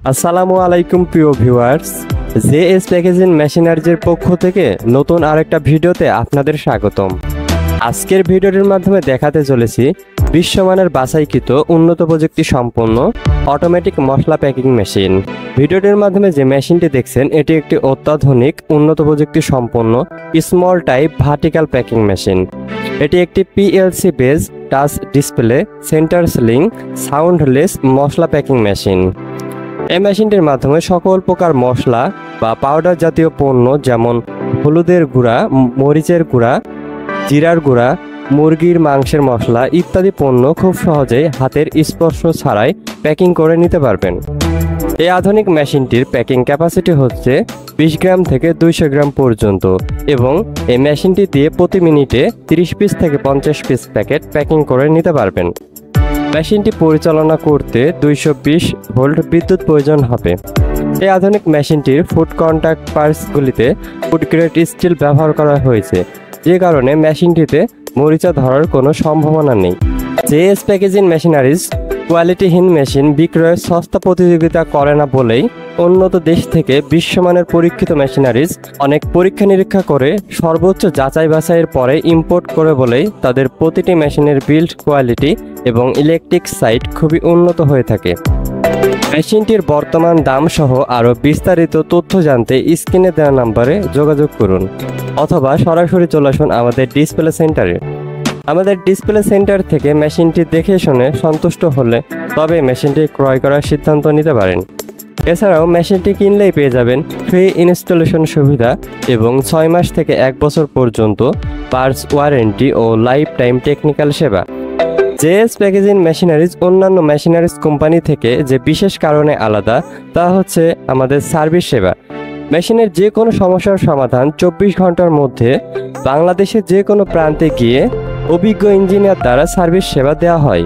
আসসালামু আলাইকুম প্রিয় ভিউয়ার্স, জেএস প্যাকেজিং মেশিনারিজের পক্ষ থেকে নতুন আরেকটা ভিডিওতে আপনাদের স্বাগতম। আজকের ভিডিওটির মাধ্যমে দেখাতে চলেছি বিশ্বমানের বাছাইকৃত উন্নত প্রযুক্তি সম্পন্ন অটোমেটিক মশলা প্যাকিং মেশিন। ভিডিওটির মাধ্যমে যে মেশিনটি দেখছেন এটি একটি অত্যাধুনিক উন্নত প্রযুক্তি সম্পন্ন small type vertical packing machine. এটি একটি PLC base touch display centre sealing soundless মশলা প্যাকিং মেশিন। এই মেশিনটির মাধ্যমে সকল প্রকার মশলা বা পাউডার জাতীয় পণ্য যেমন হলুদের গুঁড়া, মরিচের গুঁড়া, জিরার গুঁড়া, মুরগির মাংসের মশলা ইত্যাদি পণ্য খুব সহজেই হাতের স্পর্শ ছাড়াই প্যাকিং করে নিতে পারবেন। এই আধুনিক মেশিনটির প্যাকিং ক্যাপাসিটি হচ্ছে 20 গ্রাম থেকে 200 গ্রাম পর্যন্ত এবং এই মেশিনটি দিয়ে প্রতি মিনিটে 30 পিস থেকে 50 পিস প্যাকেট প্যাকিং করে নিতে পারবেন। মেশিনটি পরিচালনা করতে 220 ভোল্ট বিদ্যুৎ প্রয়োজন হবে। এই আধুনিক মেশিনটির ফুড কন্ট্যাক্ট পার্টসগুলিতে ফুড গ্রেড স্টিল ব্যবহার করা হয়েছে, যে কারণে মেশিনটিতে মরিচা ধরার কোনো সম্ভাবনা নেই। জেএস প্যাকেজিং মেশিনারিজ কোয়ালিটিহীন মেশিন বিক্রয়ের সস্তা প্রতিযোগিতা করে না বলেই উন্নত দেশ থেকে বিশ্বমানের পরীক্ষিত মেশিনারিজ অনেক পরীক্ষা নিরীক্ষা করে সর্বোচ্চ যাচাই বাছাইয়ের পরে ইম্পোর্ট করে বলেই তাদের প্রতিটি মেশিনের বিল্ড কোয়ালিটি এবং ইলেকট্রিক সাইট খুবই উন্নত হয়ে থাকে। মেশিনটির বর্তমান দাম সহ আরও বিস্তারিত তথ্য জানতে স্ক্রিনে দেওয়া নাম্বারে যোগাযোগ করুন অথবা সরাসরি চলে আসুন আমাদের ডিসপ্লে সেন্টারে। আমাদের ডিসপ্লে সেন্টার থেকে মেশিনটি দেখে শুনে সন্তুষ্ট হলে তবে মেশিনটি ক্রয় করার সিদ্ধান্ত নিতে পারেন। এছাড়াও মেশিনটি কিনলেই পেয়ে যাবেন ফ্রি ইনস্টলেশন সুবিধা এবং 6 মাস থেকে 1 বছর পর্যন্ত পার্টস ওয়ারেন্টি ও লাইফ টাইম টেকনিক্যাল সেবা। জেএস প্যাকেজিং মেশিনারিজ অন্যান্য মেশিনারিজ কোম্পানি থেকে যে বিশেষ কারণে আলাদা তা হচ্ছে আমাদের সার্ভিস সেবা। মেশিনের যে কোনো সমস্যার সমাধান 24 ঘন্টার মধ্যে বাংলাদেশের যে কোনো প্রান্তে গিয়ে অভিজ্ঞ ইঞ্জিনিয়ার দ্বারা সার্ভিস সেবা দেওয়া হয়।